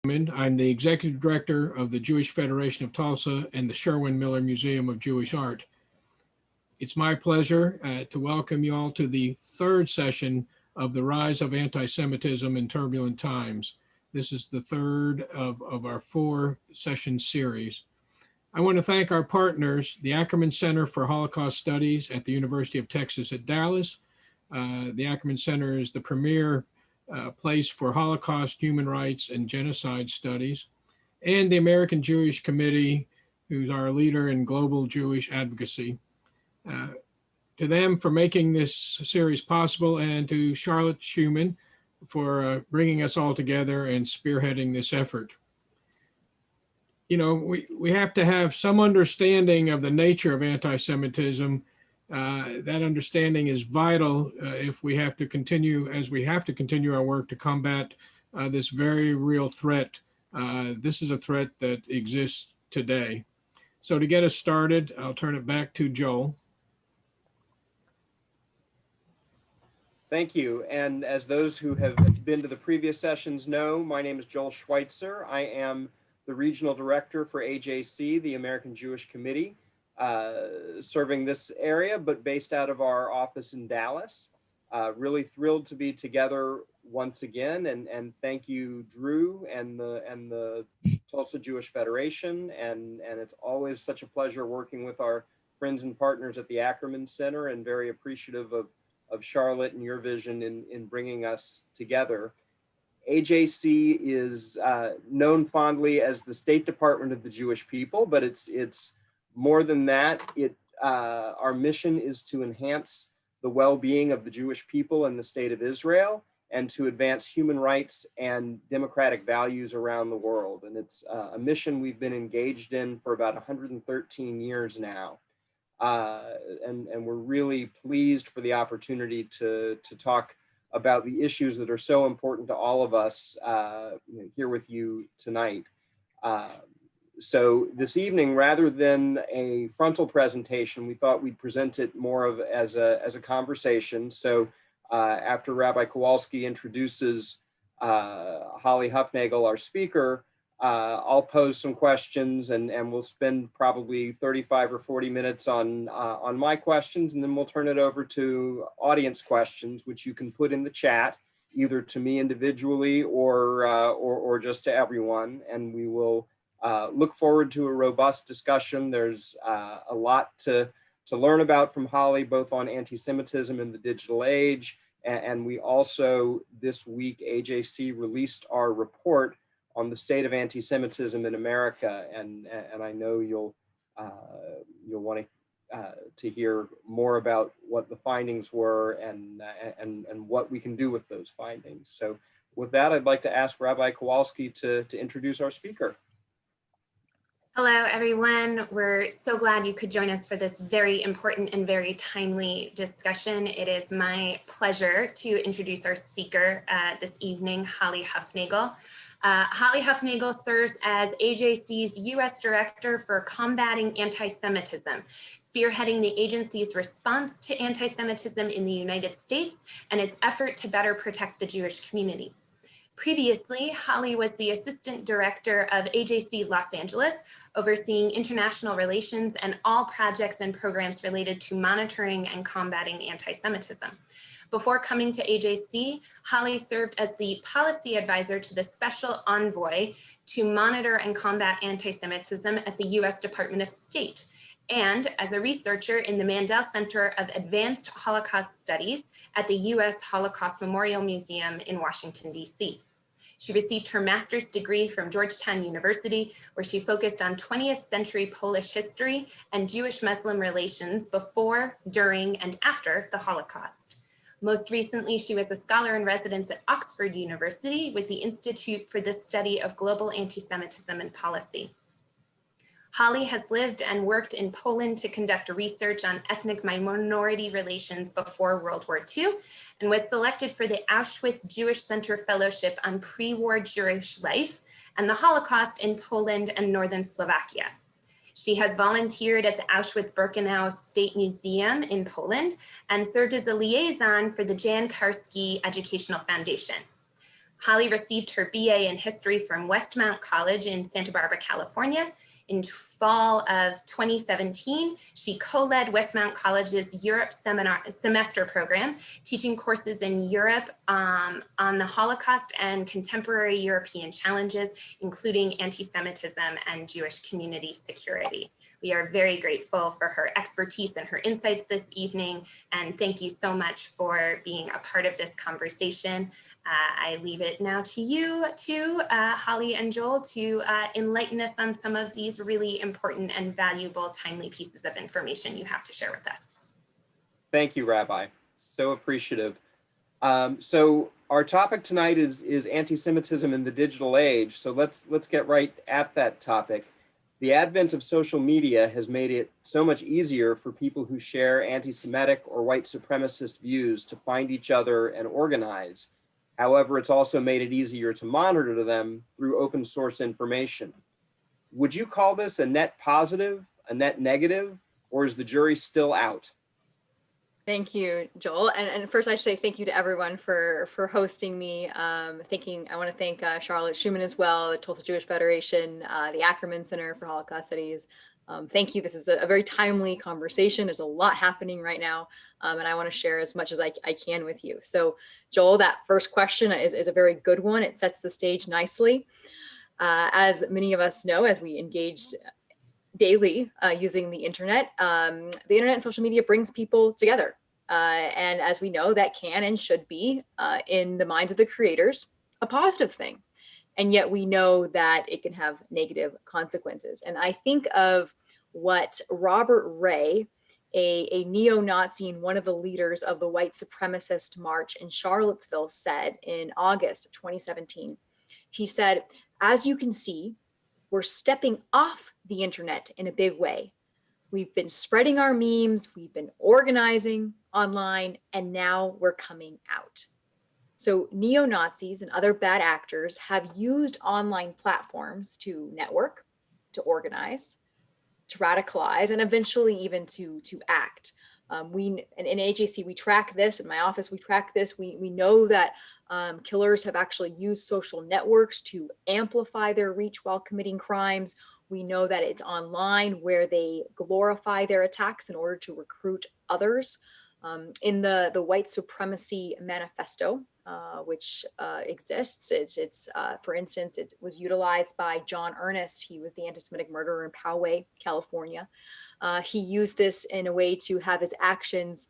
I'm the Executive Director of the Jewish Federation of Tulsa and the Sherwin-Miller Museum of Jewish Art. It's my pleasure to welcome you all to the third session of the Rise of Antisemitism in Turbulent Times. This is the third of our four-session series. I want to thank our partners, the Ackerman Center for Holocaust Studies at the University of Texas at Dallas. The Ackerman Center is the premier place for Holocaust, human rights, and genocide studies, and the American Jewish Committee, who's our leader in global Jewish advocacy. To them for making this series possible, and to Charlotte Schumann for bringing us all together and spearheading this effort. You know, we have to have some understanding of the nature of anti-Semitism. That understanding is vital if we have to continue, as we have to continue our work to combat this very real threat. This is a threat that exists today. So to get us started, I'll turn it back to Joel. Thank you. And as those who have been to the previous sessions know, my name is Joel Schwitzer. I am the Regional Director for AJC, the American Jewish Committee, serving this area, but based out of our office in Dallas. Really thrilled to be together once again, and thank you, Drew, and the Tulsa Jewish Federation, and it's always such a pleasure working with our friends and partners at the Ackerman Center, and very appreciative of Charlotte and your vision in bringing us together. AJC is known fondly as the State Department of the Jewish people, but it's more than that. Our mission is to enhance the well-being of the Jewish people in the state of Israel and to advance human rights and democratic values around the world. And it's a mission we've been engaged in for about 113 years now. And we're really pleased for the opportunity to talk about the issues that are so important to all of us here with you tonight. So this evening, rather than a frontal presentation, we thought we'd present it more of as a conversation. So after Rabbi Kowalski introduces Holly Huffnagle, our speaker, I'll pose some questions, and we'll spend probably 35 or 40 minutes on my questions, and then we'll turn it over to audience questions, which you can put in the chat, either to me individually or just to everyone, and we will look forward to a robust discussion. There's a lot to learn about from Holly, both on anti-Semitism in the digital age, and we also, this week, AJC released our report on the state of anti-Semitism in America, and I know you'll want to hear more about what the findings were and what we can do with those findings. So with that, I'd like to ask Rabbi Kowalski to introduce our speaker. Hello, everyone. We're so glad you could join us for this very important and very timely discussion. It is my pleasure to introduce our speaker this evening, Holly Huffnagle. Holly Huffnagle serves as AJC's U.S. Director for Combating Anti-Semitism, spearheading the agency's response to anti-Semitism in the United States and its effort to better protect the Jewish community. Previously, Holly was the Assistant Director of AJC Los Angeles, overseeing international relations and all projects and programs related to monitoring and combating anti-Semitism. Before coming to AJC, Holly served as the policy advisor to the Special Envoy to monitor and combat anti-Semitism at the U.S. Department of State, and as a researcher in the Mandel Center of Advanced Holocaust Studies at the U.S. Holocaust Memorial Museum in Washington, D.C. She received her master's degree from Georgetown University, where she focused on 20th century Polish history and Jewish-Muslim relations before, during, and after the Holocaust. Most recently, she was a scholar in residence at Oxford University with the Institute for the Study of Global Anti-Semitism and Policy. Holly has lived and worked in Poland to conduct research on ethnic minority relations before World War II, and was selected for the Auschwitz Jewish Center Fellowship on Pre-War Jewish Life and the Holocaust in Poland and Northern Slovakia. She has volunteered at the Auschwitz-Birkenau State Museum in Poland and served as a liaison for the Jan Karski Educational Foundation. Holly received her BA in history from Westmount College in Santa Barbara, California. In fall of 2017, she co-led Westmount College's Europe semester program, teaching courses in Europe on the Holocaust and contemporary European challenges, including anti-Semitism and Jewish community security. We are very grateful for her expertise and her insights this evening, and thank you so much for being a part of this conversation. I leave it now to you, Holly and Joel, to enlighten us on some of these really important and valuable, timely pieces of information you have to share with us. Thank you, Rabbi. So appreciative. So our topic tonight is anti-Semitism in the digital age. So let's get right at that topic. The advent of social media has made it so much easier for people who share anti-Semitic or white supremacist views to find each other and organize. However, it's also made it easier to monitor them through open source information. Would you call this a net positive, a net negative, or is the jury still out? Thank you, Joel. And first I should say thank you to everyone for hosting me. I want to thank Charlotte Schumann as well, the Tulsa Jewish Federation, the Ackerman Center for Holocaust Studies. Thank you. This is a very timely conversation. There's a lot happening right now, and I want to share as much as I can with you. So Joel, that first question is a very good one. It sets the stage nicely. As many of us know, as we engaged daily using the internet and social media brings people together. And as we know, that can and should be, in the minds of the creators, a positive thing. And yet we know that it can have negative consequences. And I think of what Robert Ray, a neo-Nazi and one of the leaders of the white supremacist march in Charlottesville, said in August of 2017. He said, "As you can see, we're stepping off the internet in a big way. We've been spreading our memes, we've been organizing online, and now we're coming out." So neo-Nazis and other bad actors have used online platforms to network, to organize, to radicalize, and eventually even to act. In AJC, we track this. In my office, we track this. We know that killers have actually used social networks to amplify their reach while committing crimes. We know that it's online where they glorify their attacks in order to recruit others. In the white supremacy manifesto, which exists, for instance, it was utilized by John Earnest. He was the anti-Semitic murderer in Poway, California. He used this in a way to have his actions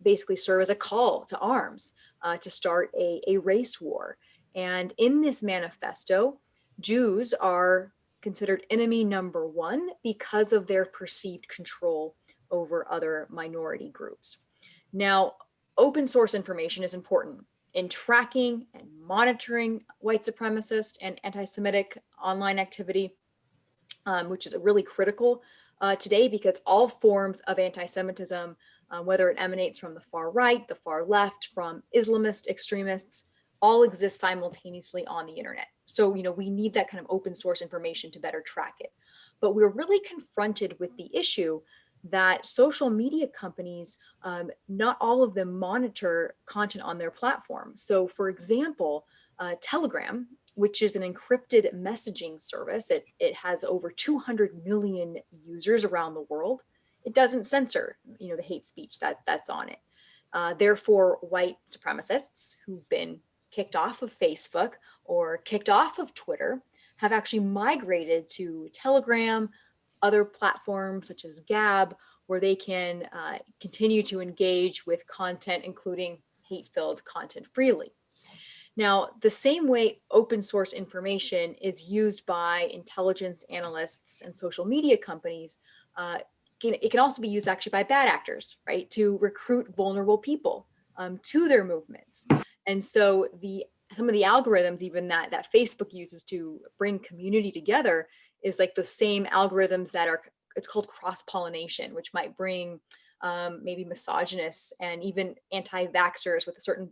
basically serve as a call to arms, to start a race war. And in this manifesto, Jews are considered enemy number one because of their perceived control over other minority groups. Now, open source information is important in tracking and monitoring white supremacist and anti-Semitic online activity, which is really critical today because all forms of anti-Semitism, whether it emanates from the far right, the far left, from Islamist extremists, all exist simultaneously on the internet. So, we need that kind of open source information to better track it. But we're really confronted with the issue that social media companies, not all of them monitor content on their platform. So for example, Telegram, which is an encrypted messaging service, it has over 200 million users around the world. It doesn't censor, the hate speech that's on it. Therefore, white supremacists who've been kicked off of Facebook or kicked off of Twitter have actually migrated to Telegram, other platforms such as Gab, where they can continue to engage with content, including hate-filled content freely. Now, the same way open source information is used by intelligence analysts and social media companies, it can also be used actually by bad actors, right, to recruit vulnerable people to their movements. And so some of the algorithms even that Facebook uses to bring community together is like the same algorithms that it's called cross-pollination, which might bring maybe misogynists and even anti-vaxxers with a certain,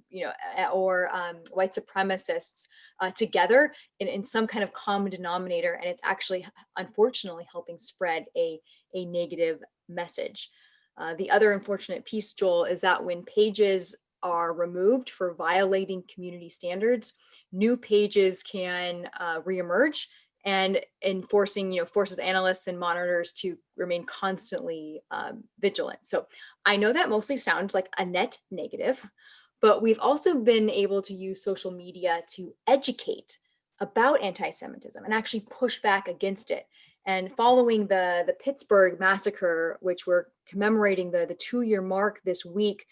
or white supremacists together in some kind of common denominator. And it's actually, unfortunately, helping spread a negative message. The other unfortunate piece, Joel, is that when pages are removed for violating community standards, new pages can reemerge, and forces analysts and monitors to remain constantly vigilant. So I know that mostly sounds like a net negative, but we've also been able to use social media to educate about anti-Semitism and actually push back against it. And following the Pittsburgh massacre, which we're commemorating the 2-year mark this week,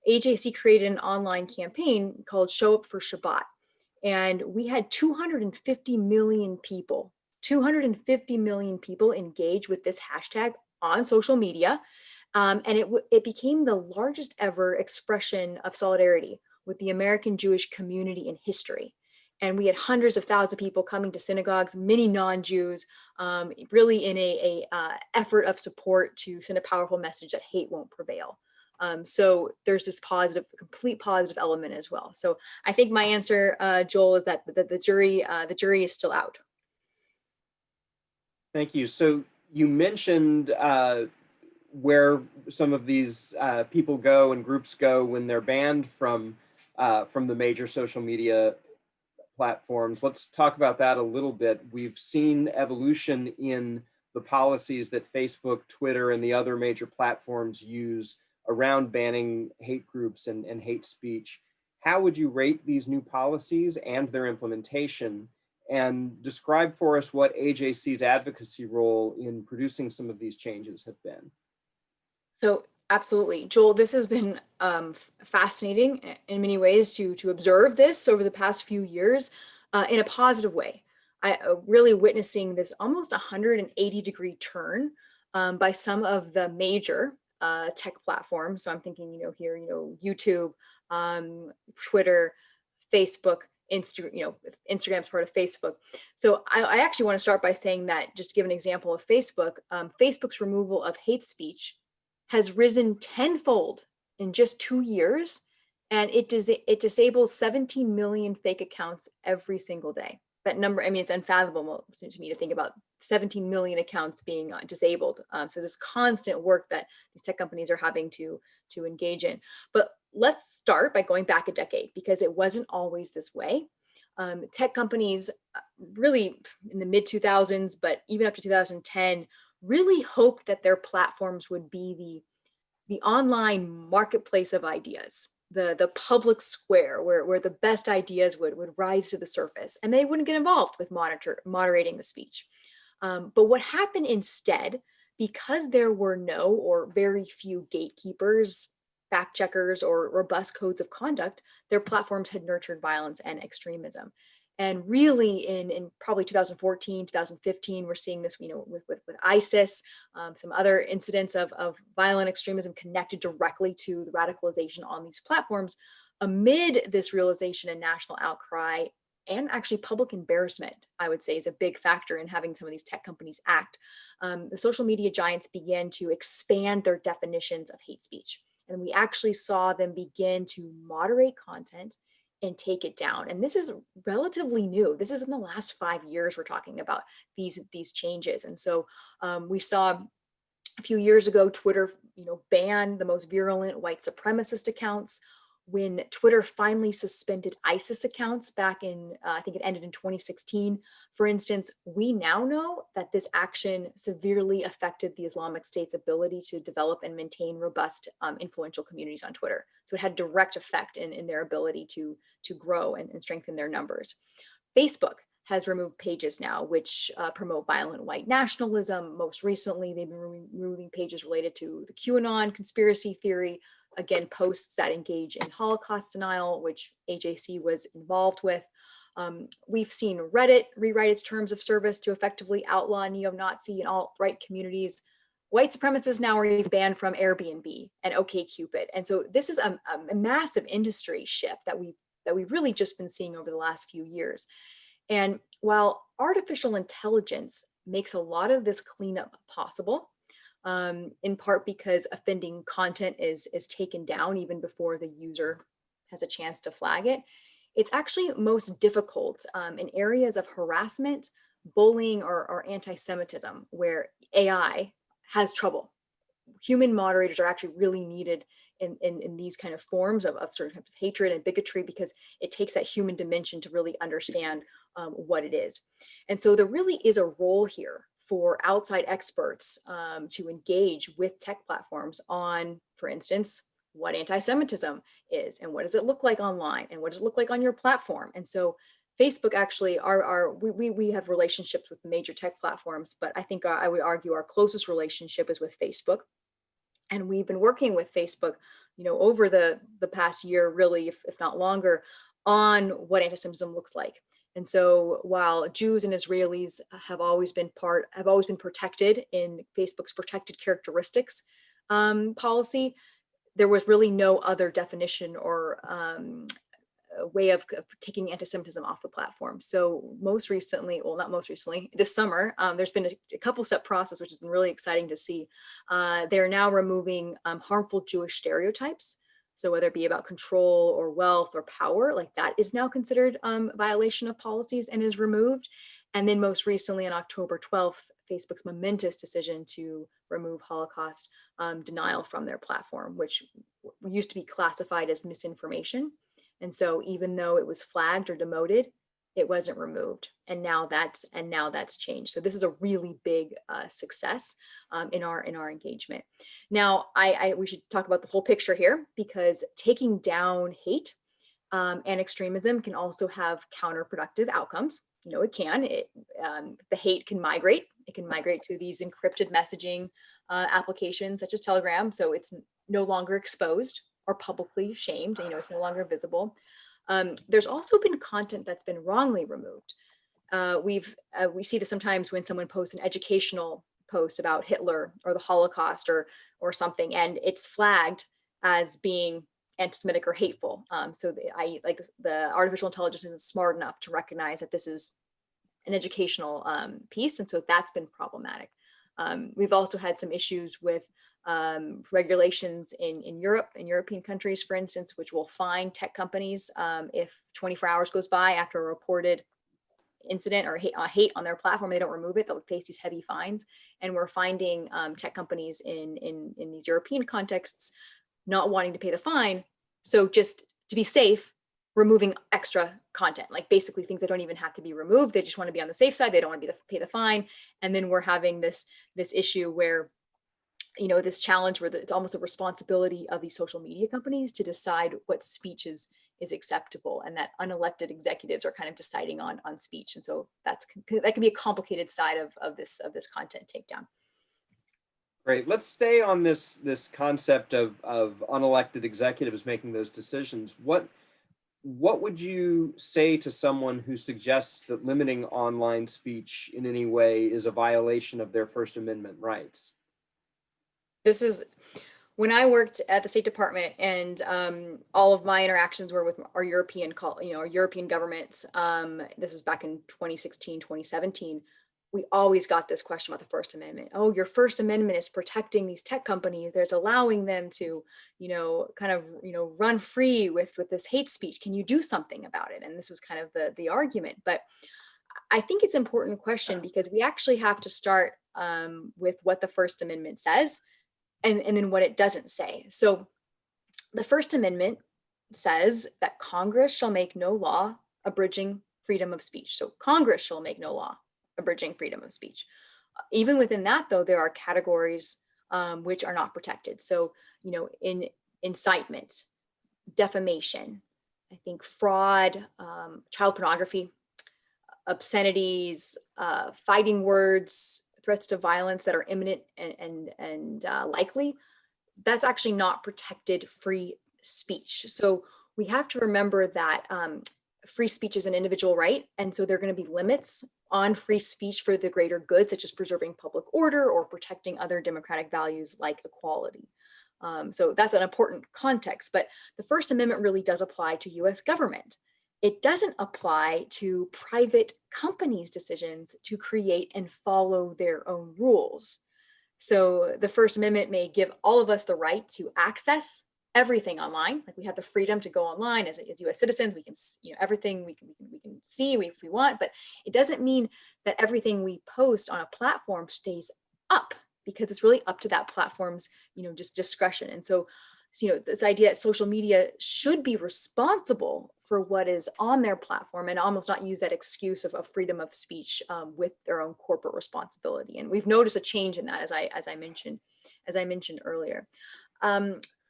AJC created an online campaign called Show Up for Shabbat. And we had 250 million people engage with this hashtag on social media. And it became the largest ever expression of solidarity with the American Jewish community in history. And we had hundreds of thousands of people coming to synagogues, many non-Jews, really in a effort of support to send a powerful message that hate won't prevail. So there's this complete positive element as well. So I think my answer, Joel, is that the jury is still out. Thank you. So you mentioned where some of these people go and groups go when they're banned from the major social media platforms. Let's talk about that a little bit. We've seen evolution in the policies that Facebook, Twitter, and the other major platforms use around banning hate groups and hate speech. How would you rate these new policies and their implementation? And describe for us what AJC's advocacy role in producing some of these changes have been. So absolutely, Joel, this has been fascinating in many ways to observe this over the past few years in a positive way. I really witnessing this almost 180-degree turn by some of the major tech platforms. So I'm thinking, here, YouTube, Twitter, Facebook, Instagram's part of Facebook. So I actually want to start by saying that, just to give an example of Facebook, Facebook's removal of hate speech has risen tenfold in just 2 years, and it disables 17 million fake accounts every single day. That number, it's unfathomable to me to think about 17 million accounts being disabled. So this constant work that these tech companies are having to engage in. But let's start by going back a decade, because it wasn't always this way. Tech companies really in the mid 2000s, but even up to 2010, really hoped that their platforms would be the online marketplace of ideas, the public square where the best ideas would rise to the surface, and they wouldn't get involved with moderating the speech. But what happened instead, because there were no or very few gatekeepers, fact checkers, or robust codes of conduct, their platforms had nurtured violence and extremism. And really in probably 2014, 2015, we're seeing this, with ISIS, some other incidents of violent extremism connected directly to the radicalization on these platforms. Amid this realization and national outcry, and actually public embarrassment, I would say, is a big factor in having some of these tech companies act. The social media giants began to expand their definitions of hate speech. And we actually saw them begin to moderate content and take it down. And this is relatively new. This is in the last 5 years we're talking about these changes. And so we saw a few years ago, Twitter, banned the most virulent white supremacist accounts. When Twitter finally suspended ISIS accounts back in, I think it ended in 2016, for instance, we now know that this action severely affected the Islamic State's ability to develop and maintain robust, influential communities on Twitter. So it had direct effect in their ability to grow and strengthen their numbers. Facebook has removed pages now which promote violent white nationalism. Most recently, they've been removing pages related to the QAnon conspiracy theory. Again, posts that engage in Holocaust denial, which AJC was involved with. We've seen Reddit rewrite its terms of service to effectively outlaw neo-Nazi and alt-right communities. White supremacists now are even banned from Airbnb and OkCupid. And so this is a massive industry shift that we've really just been seeing over the last few years. And while artificial intelligence makes a lot of this cleanup possible, in part because offending content is taken down even before the user has a chance to flag it, it's actually most difficult in areas of harassment, bullying, or anti-Semitism, where AI has trouble. Human moderators are actually really needed in these kind of forms of certain types of hatred and bigotry, because it takes that human dimension to really understand what it is. And so there really is a role here for outside experts to engage with tech platforms on, for instance, what anti-Semitism is, and what does it look like online, and what does it look like on your platform. And so Facebook actually we have relationships with major tech platforms, but I think I would argue our closest relationship is with Facebook. And we've been working with Facebook, over the past year, really, if not longer, on what anti-Semitism looks like. And so while Jews and Israelis have always been protected in Facebook's protected characteristics policy, there was really no other definition or a way of taking anti-Semitism off the platform. So most recently, well, not most recently, this summer, there's been a couple-step process, which has been really exciting to see. They're now removing harmful Jewish stereotypes. So whether it be about control or wealth or power, like that is now considered violation of policies and is removed. And then most recently on October 12th, Facebook's momentous decision to remove Holocaust denial from their platform, which used to be classified as misinformation. And so even though it was flagged or demoted, it wasn't removed. And now that's changed. So this is a really big success in our engagement. Now, we should talk about the whole picture here, because taking down hate and extremism can also have counterproductive outcomes. It can. The hate can migrate. It can migrate to these encrypted messaging applications such as Telegram. So it's no longer exposed or publicly shamed. It's no longer visible. There's also been content that's been wrongly removed. We see this sometimes when someone posts an educational post about Hitler or the Holocaust or something, and it's flagged as being anti-Semitic or hateful. So the artificial intelligence isn't smart enough to recognize that this is an educational piece, and so that's been problematic. We've also had some issues with regulations in Europe, in European countries, for instance, which will fine tech companies if 24 hours goes by after a reported incident or hate on their platform, they don't remove it, they'll face these heavy fines. And we're finding tech companies in these European contexts not wanting to pay the fine. So just to be safe, removing extra content, like basically things that don't even have to be removed. They just want to be on the safe side. They don't want to pay the fine. And then we're having this issue where, this challenge where it's almost a responsibility of these social media companies to decide what speech is acceptable, and that unelected executives are kind of deciding on speech. And so that can be a complicated side of this content takedown. Great. Let's stay on this concept of unelected executives making those decisions. What would you say to someone who suggests that limiting online speech in any way is a violation of their First Amendment rights? This is when I worked at the State Department, and all of my interactions were with our European governments. This was back in 2016, 2017. We always got this question about the First Amendment. Oh, your First Amendment is protecting these tech companies. There's allowing them to, run free with this hate speech. Can you do something about it? And this was kind of the argument. But I think it's an important question, because we actually have to start with what the First Amendment says and then what it doesn't say. So the First Amendment says that Congress shall make no law abridging freedom of speech. So Congress shall make no law abridging freedom of speech. Even within that, though, there are categories which are not protected. So, in incitement, defamation, I think fraud, child pornography, obscenities, fighting words, threats to violence that are imminent and likely, that's actually not protected free speech. So we have to remember that free speech is an individual right. And so there are going to be limits on free speech for the greater good, such as preserving public order or protecting other democratic values like equality. So that's an important context, but the First Amendment really does apply to U.S. government. It doesn't apply to private companies' decisions to create and follow their own rules. So the First Amendment may give all of us the right to access everything online. Like we have the freedom to go online as U.S. citizens. We can, everything we can see if we want, but it doesn't mean that everything we post on a platform stays up, because it's really up to that platform's, just discretion. And so this idea that social media should be responsible for what is on their platform and almost not use that excuse of freedom of speech with their own corporate responsibility. And we've noticed a change in that, as I mentioned earlier.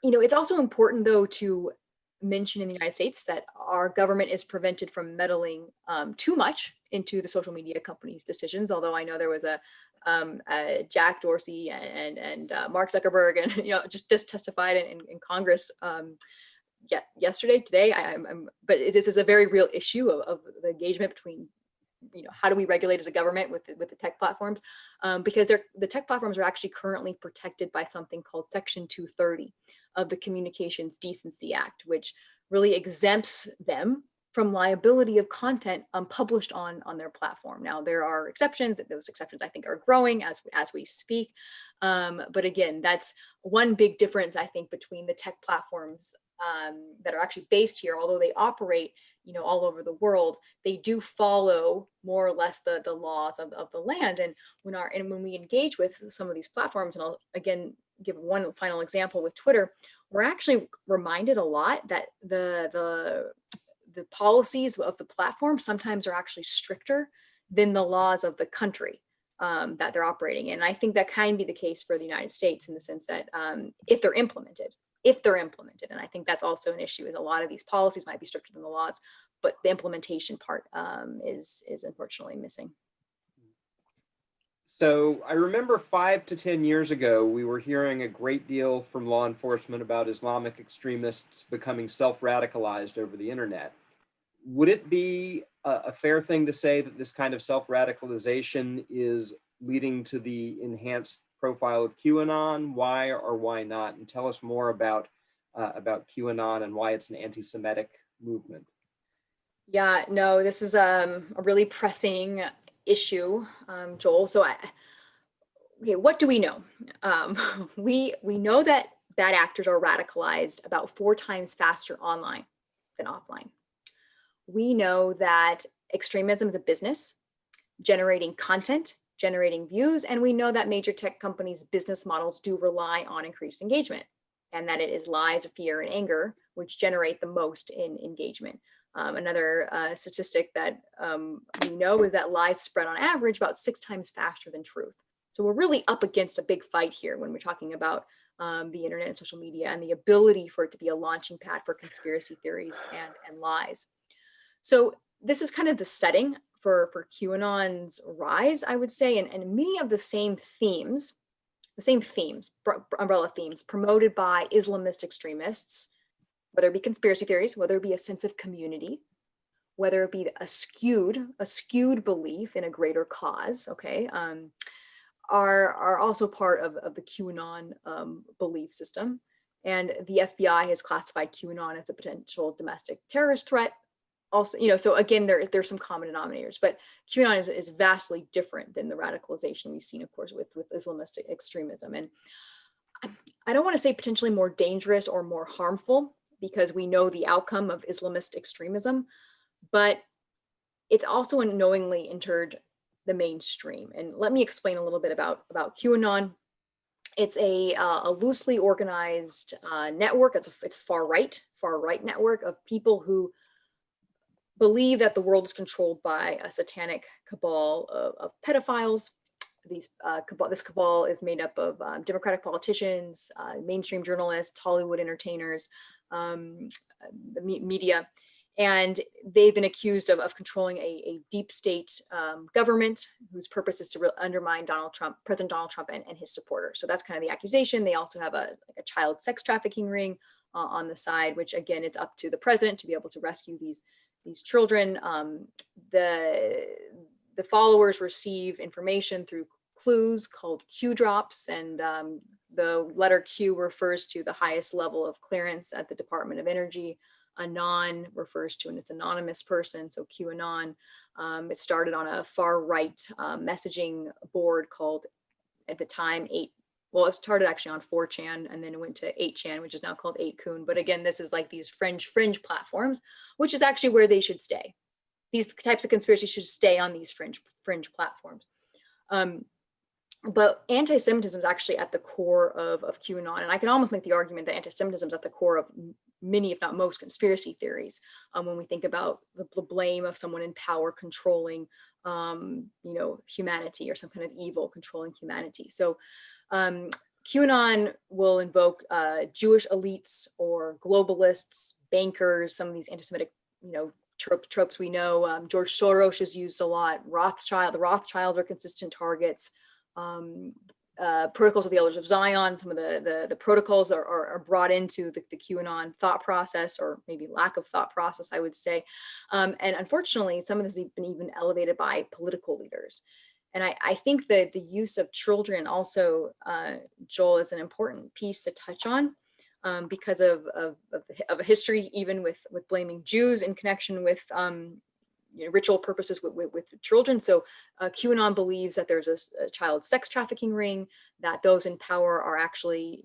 It's also important, though, to mention in the United States that our government is prevented from meddling too much into the social media companies' decisions. Although I know there was a Jack Dorsey and Mark Zuckerberg, and just testified in Congress today. But this is a very real issue of the engagement between, how do we regulate as a government with the tech platforms? Because the tech platforms are actually currently protected by something called Section 230 of the Communications Decency Act, which really exempts them from liability of content published on their platform. Now, there are exceptions. Those exceptions, I think, are growing as we speak. But again, that's one big difference, I think, between the tech platforms that are actually based here. Although they operate, all over the world, they do follow more or less the laws of the land. And when we engage with some of these platforms, and I'll again give one final example with Twitter, we're actually reminded a lot that the policies of the platform sometimes are actually stricter than the laws of the country that they're operating in. And I think that can be the case for the United States in the sense that if they're implemented, and I think that's also an issue, is a lot of these policies might be stricter than the laws, but the implementation part is unfortunately missing. So I remember 5 to 10 years ago, we were hearing a great deal from law enforcement about Islamic extremists becoming self-radicalized over the internet. Would it be a fair thing to say that this kind of self-radicalization is leading to the enhanced profile of QAnon? Why or why not? And tell us more about QAnon and why it's an anti-Semitic movement. Yeah, no, this is a really pressing issue, Joel. So, what do we know? We know that bad actors are radicalized about 4 times faster online than offline. We know that extremism is a business, generating content, generating views, and we know that major tech companies' business models do rely on increased engagement, and that it is lies, fear, and anger which generate the most in engagement. Another statistic that we know is that lies spread on average about 6 times faster than truth. So we're really up against a big fight here when we're talking about the internet and social media and the ability for it to be a launching pad for conspiracy theories and lies. So this is kind of the setting for QAnon's rise, I would say, and many of the same themes, umbrella themes promoted by Islamist extremists, whether it be conspiracy theories, whether it be a sense of community, whether it be a skewed belief in a greater cause, okay, are also part of the QAnon belief system. And the FBI has classified QAnon as a potential domestic terrorist threat. Also, so again, there's some common denominators, but QAnon is vastly different than the radicalization we've seen, of course, with Islamist extremism. And I don't want to say potentially more dangerous or more harmful, because we know the outcome of Islamist extremism, but it's also unknowingly entered the mainstream. And let me explain a little bit about QAnon. It's a loosely organized network. It's a far right network of people who believe that the world is controlled by a satanic cabal of pedophiles. This cabal is made up of Democratic politicians, mainstream journalists, Hollywood entertainers, the media, and they've been accused of controlling a deep state government whose purpose is to undermine President Donald Trump and his supporters. So that's kind of the accusation. They also have a child sex trafficking ring on the side, which again, it's up to the president to be able to rescue these children. The followers receive information through clues called Q drops, and the letter Q refers to the highest level of clearance at the Department of Energy. Anon refers to an anonymous person, so QAnon. It started on a far right messaging board called, at the time, it started actually on 4chan, and then it went to 8chan, which is now called 8kun. But again, this is like these fringe platforms, which is actually where they should stay. These types of conspiracies should stay on these fringe platforms. But anti-Semitism is actually at the core of QAnon. And I can almost make the argument that anti-Semitism is at the core of many, if not most, conspiracy theories. When we think about the blame of someone in power controlling, humanity, or some kind of evil controlling humanity. So QAnon will invoke Jewish elites or globalists, bankers, some of these anti-Semitic, tropes we know. George Soros is used a lot. The Rothschilds are consistent targets. Protocols of the Elders of Zion, some of the protocols are brought into the QAnon thought process, or maybe lack of thought process, I would say. And unfortunately, some of this has been even elevated by political leaders. And I think that the use of children also, Joel, is an important piece to touch on, because of a history, even with blaming Jews in connection with ritual purposes with children. So QAnon believes that there's a child sex trafficking ring, that those in power are actually,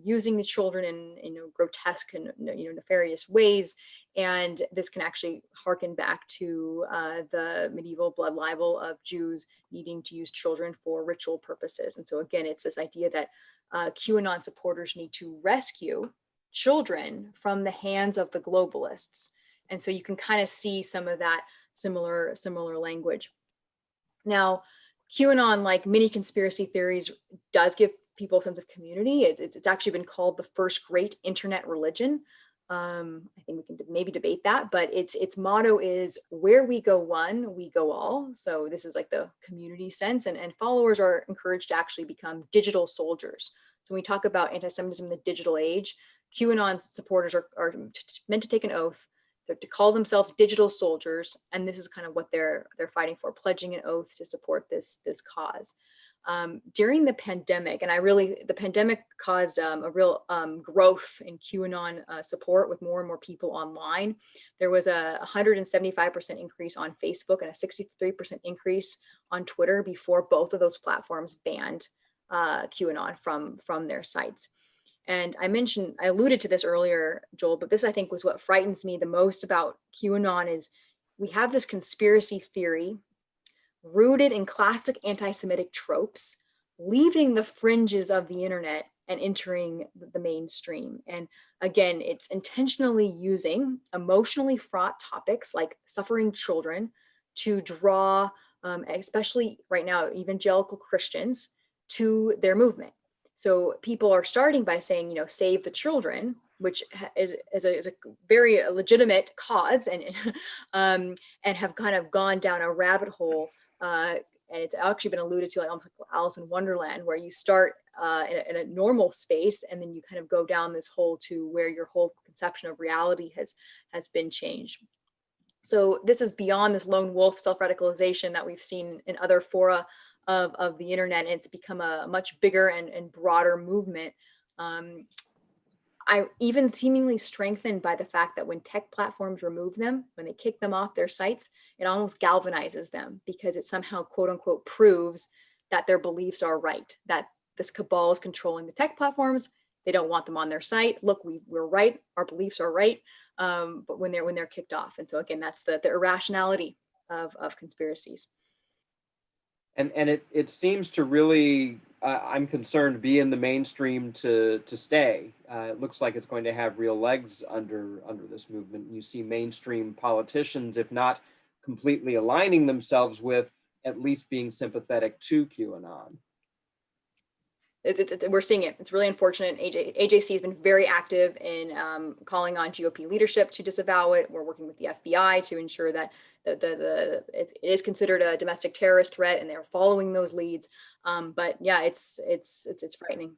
using the children in grotesque and nefarious ways. And this can actually harken back to the medieval blood libel of Jews needing to use children for ritual purposes. And so again, it's this idea that QAnon supporters need to rescue children from the hands of the globalists. And so you can kind of see some of that similar language. Now, QAnon, like many conspiracy theories, does give people a sense of community. It's actually been called the first great internet religion. I think we can maybe debate that, but its motto is, where we go one, we go all. So this is like the community sense, and followers are encouraged to actually become digital soldiers. So when we talk about anti-Semitism in the digital age, QAnon supporters are meant to take an oath. They're to call themselves digital soldiers, and this is kind of what they're fighting for, pledging an oath to support this cause. During the pandemic, and the pandemic caused a real growth in QAnon support, with more and more people online. There was a 175% increase on Facebook and a 63% increase on Twitter before both of those platforms banned QAnon from their sites. And I alluded to this earlier, Joel, but this I think was what frightens me the most about QAnon is we have this conspiracy theory rooted in classic anti-Semitic tropes, leaving the fringes of the internet and entering the mainstream. And again, it's intentionally using emotionally fraught topics like suffering children to draw, especially right now, evangelical Christians to their movement. So people are starting by saying, save the children, which is a very legitimate cause, and have kind of gone down a rabbit hole. And it's actually been alluded to, like almost like Alice in Wonderland, where you start in a normal space, and then you kind of go down this hole to where your whole conception of reality has been changed. So this is beyond this lone wolf self-radicalization that we've seen in other fora of the internet. And it's become a much bigger and broader movement. I even seemingly strengthened by the fact that when tech platforms remove them, when they kick them off their sites, it almost galvanizes them, because it somehow, quote unquote, proves that their beliefs are right, that this cabal is controlling the tech platforms. They don't want them on their site. Look, we're right. Our beliefs are right. But when they're kicked off. And so again, that's the irrationality of conspiracies. And it seems to really, I'm concerned, be in the mainstream to stay. It looks like it's going to have real legs under this movement. You see mainstream politicians, if not completely aligning themselves with, at least being sympathetic to QAnon. We're seeing it. It's really unfortunate. AJC has been very active in calling on GOP leadership to disavow it. We're working with the FBI to ensure that it is considered a domestic terrorist threat, and they're following those leads. But yeah, it's frightening.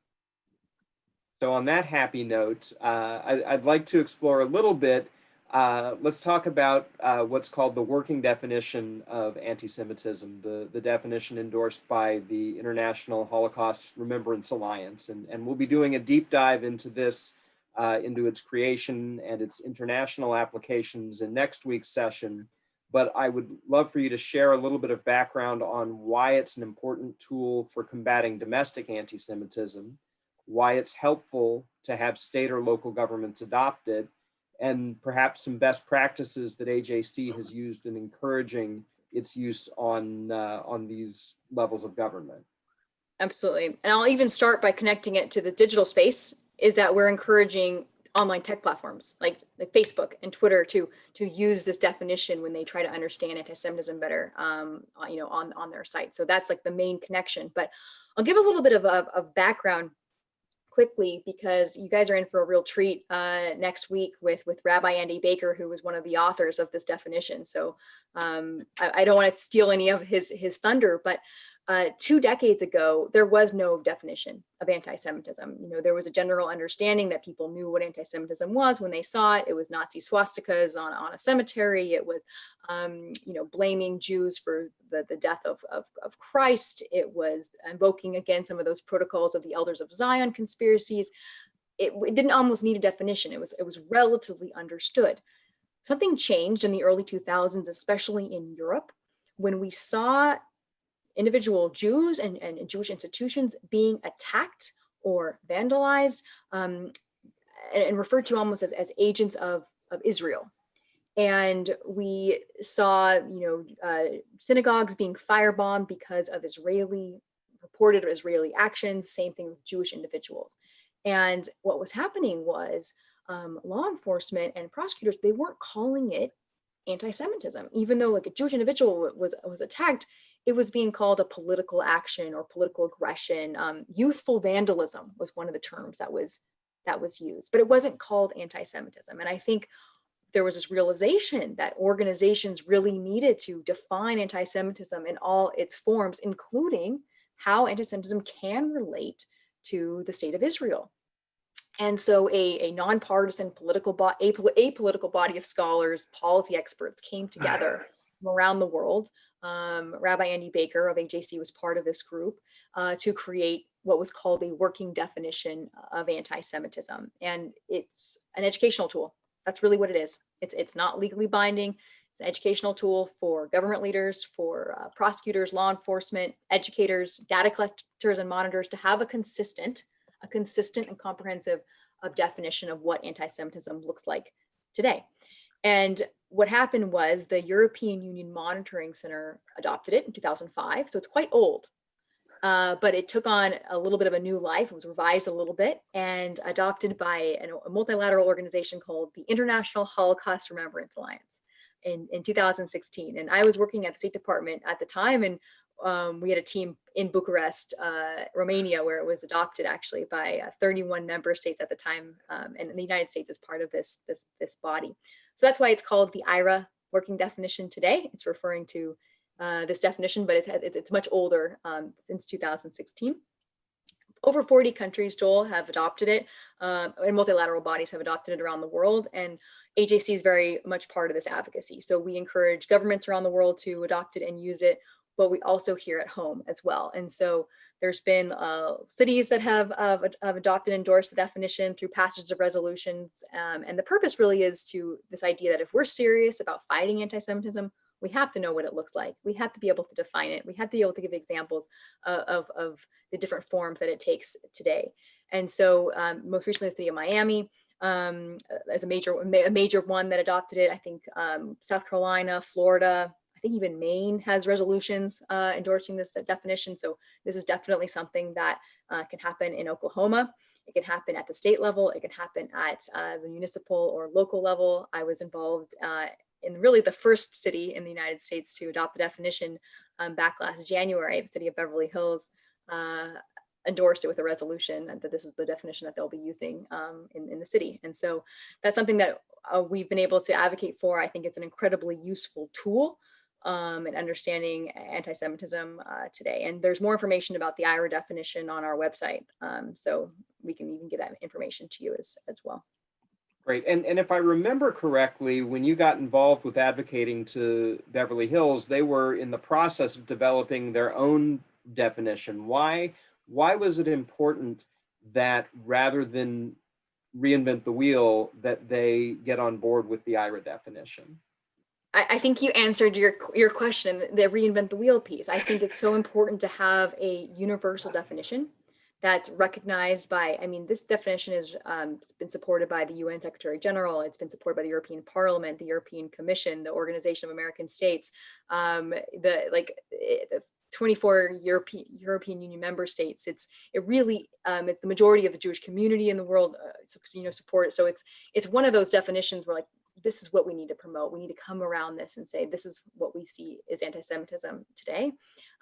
So on that happy note, I'd like to explore a little bit. Let's talk about what's called the working definition of anti-Semitism, the definition endorsed by the International Holocaust Remembrance Alliance. And we'll be doing a deep dive into this, into its creation and its international applications in next week's session. But I would love for you to share a little bit of background on why it's an important tool for combating domestic anti-Semitism, why it's helpful to have state or local governments adopt it, and perhaps some best practices that AJC has used in encouraging its use on these levels of government. Absolutely. And I'll even start by connecting it to the digital space, is that we're encouraging online tech platforms like Facebook and Twitter to use this definition when they try to understand anti-Semitism better, on their site. So that's like the main connection. But I'll give a little bit of background quickly, because you guys are in for a real treat next week with Rabbi Andy Baker, who was one of the authors of this definition. So I don't want to steal any of his thunder, but 2 decades ago, there was no definition of anti-Semitism. There was a general understanding that people knew what anti-Semitism was when they saw it. It was Nazi swastikas on a cemetery. It was, blaming Jews for the death of Christ. It was invoking again some of those protocols of the Elders of Zion conspiracies. It didn't almost need a definition. It was relatively understood. Something changed in the early 2000s, especially in Europe, when we saw individual Jews and Jewish institutions being attacked or vandalized, and referred to almost as agents of Israel. And we saw, synagogues being firebombed because of reported Israeli actions. Same thing with Jewish individuals. And what was happening was law enforcement and prosecutors, they weren't calling it anti-Semitism, even though like a Jewish individual was attacked. It was being called a political action or political aggression. Youthful vandalism was one of the terms that was used, but it wasn't called anti-Semitism. And I think there was this realization that organizations really needed to define anti-Semitism in all its forms, including how anti-Semitism can relate to the state of Israel. And so a nonpartisan apolitical body of scholars, policy experts came together from around the world. Rabbi Andy Baker of AJC was part of this group to create what was called a working definition of anti-Semitism. And it's an educational tool. That's really what it is. It's not legally binding. It's an educational tool for government leaders, for prosecutors, law enforcement, educators, data collectors, and monitors to have a consistent and comprehensive definition of what anti-Semitism looks like today. And what happened was the European Union Monitoring Center adopted it in 2005. So it's quite old, but it took on a little bit of a new life. It was revised a little bit and adopted by a multilateral organization called the International Holocaust Remembrance Alliance in 2016. And I was working at the State Department at the time, and we had a team in Bucharest, Romania, where it was adopted actually by 31 member states at the time, and the United States is part of this body. So that's why it's called the IRA working definition today. It's referring to this definition, but it's much older, since 2016. Over 40 countries, Joel, have adopted it, and multilateral bodies have adopted it around the world. And AJC is very much part of this advocacy. So we encourage governments around the world to adopt it and use it, but we also here at home as well. And so there's been cities that have adopted and endorsed the definition through passage of resolutions. And the purpose really is to this idea that if we're serious about fighting anti-Semitism, we have to know what it looks like. We have to be able to define it. We have to be able to give examples of the different forms that it takes today. And so most recently, the city of Miami as a major one that adopted it. I think South Carolina, Florida, I think even Maine has resolutions endorsing this definition. So this is definitely something that can happen in Oklahoma. It can happen at the state level. It can happen at the municipal or local level. I was involved in really the first city in the United States to adopt the definition back last January. The city of Beverly Hills endorsed it with a resolution that this is the definition that they'll be using in the city. And so that's something that we've been able to advocate for. I think it's an incredibly useful tool in understanding anti-Semitism today. And there's more information about the IRA definition on our website. So we can even give that information to you as well. Great. And if I remember correctly, when you got involved with advocating to Beverly Hills, they were in the process of developing their own definition. Why was it important that rather than reinvent the wheel, that they get on board with the IRA definition? I think you answered your question, the reinvent the wheel piece. I think it's so important to have a universal definition that's recognized by, this definition has been supported by the UN Secretary General. It's been supported by the European Parliament, the European Commission, the Organization of American States, the 24 European Union member states. It's the majority of the Jewish community in the world, support it. So it's one of those definitions where, like, this is what we need to promote. We need to come around this and say, this is what we see is anti-Semitism today.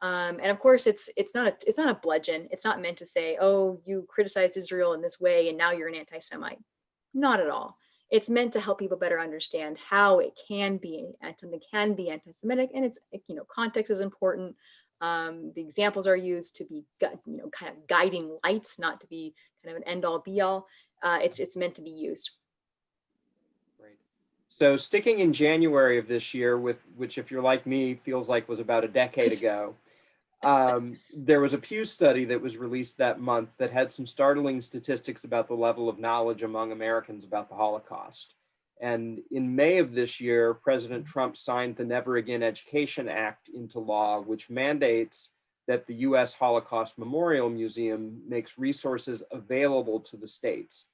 And of course, it's not a bludgeon. It's not meant to say, oh, you criticized Israel in this way and now you're an anti-Semite. Not at all. It's meant to help people better understand how it can be, something can be anti-Semitic, and it's, context is important. The examples are used to be, kind of guiding lights, not to be kind of an end-all be-all. It's meant to be used. Great. So sticking in January of this year, which, if you're like me, feels like was about a decade ago, there was a Pew study that was released that month that had some startling statistics about the level of knowledge among Americans about the Holocaust. And in May of this year, President Trump signed the Never Again Education Act into law, which mandates that the U.S. Holocaust Memorial Museum makes resources available to the states.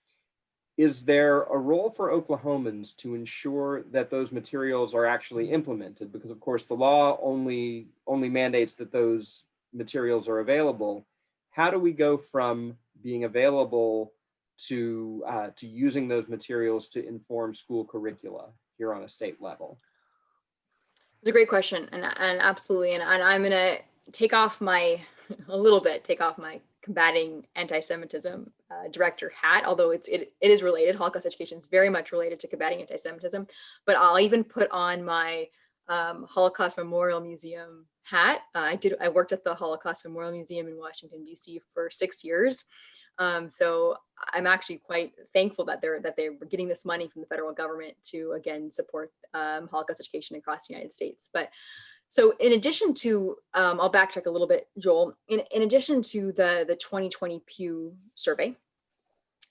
Is there a role for Oklahomans to ensure that those materials are actually implemented? Because, of course, the law only mandates that those materials are available. How do we go from being available to using those materials to inform school curricula here on a state level? It's a great question, and absolutely, and I'm going to take off my Combating Antisemitism director hat, although it is related. Holocaust education is very much related to combating anti-Semitism, but I'll even put on my Holocaust Memorial Museum hat. I worked at the Holocaust Memorial Museum in Washington, D.C. for 6 years. So I'm actually quite thankful that they're getting this money from the federal government to, again, support Holocaust education across the United States. But so in addition to, I'll backtrack a little bit, Joel, in addition to the 2020 Pew survey,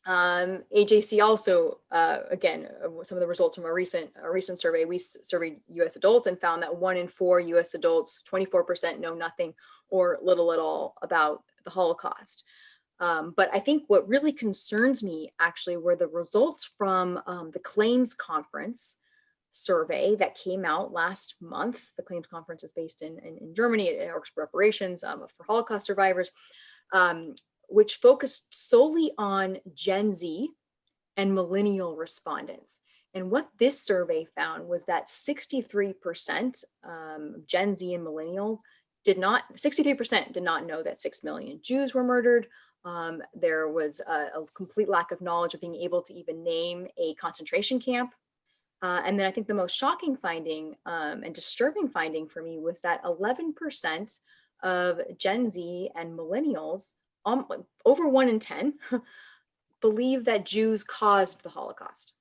AJC also, again, some of the results from a recent survey, we surveyed U.S. adults and found that 1 in 4 U.S. adults, 24%, know nothing or little at all about the Holocaust. But I think what really concerns me actually were the results from the Claims Conference survey that came out last month. The Claims Conference is based in Germany. It works for reparations for Holocaust survivors, which focused solely on Gen Z and millennial respondents. And what this survey found was that 63% Gen Z and millennials 63% did not know that 6 million Jews were murdered. There was a complete lack of knowledge of being able to even name a concentration camp. And then I think the most shocking finding and disturbing finding for me was that 11% of Gen Z and millennials, over 1 in 10, believe that Jews caused the Holocaust.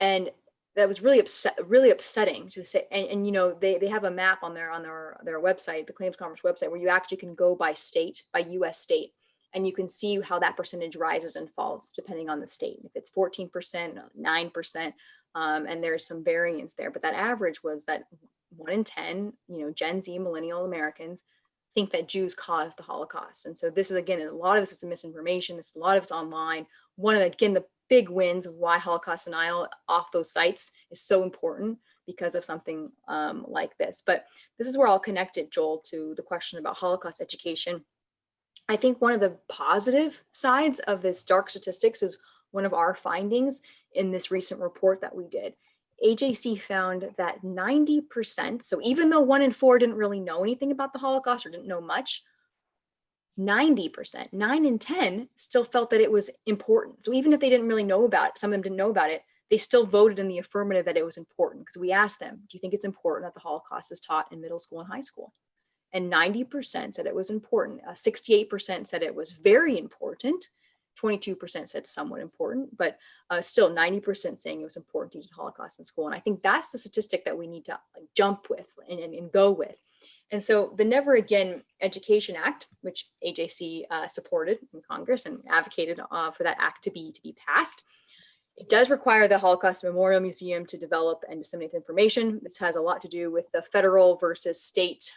And that was really upsetting to say. And they have a map on their website, the Claims Conference website, where you actually can go by state, by U.S. state, and you can see how that percentage rises and falls depending on the state. If it's 14%, 9%, and there's some variance there, but that average was that 1 in 10, Gen Z millennial Americans think that Jews caused the Holocaust. And so this is, again, a lot of this is misinformation. A lot of it's online. One of the big wins of why Holocaust denial off those sites is so important because of something like this. But this is where I'll connect it, Joel, to the question about Holocaust education. I think one of the positive sides of this dark statistics is one of our findings in this recent report that we did. AJC found that 90%, so even though 1 in 4 didn't really know anything about the Holocaust or didn't know much, 90%, 9 in 10 still felt that it was important. So even if they didn't really know about it, some of them didn't know about it, they still voted in the affirmative that it was important, because we asked them, do you think it's important that the Holocaust is taught in middle school and high school? And 90% said it was important. 68% said it was very important. 22% said somewhat important, but still 90% saying it was important to teach the Holocaust in school. And I think that's the statistic that we need to jump with and go with. And so the Never Again Education Act, which AJC supported in Congress and advocated for that act to be passed, it does require the Holocaust Memorial Museum to develop and disseminate information. This has a lot to do with the federal versus state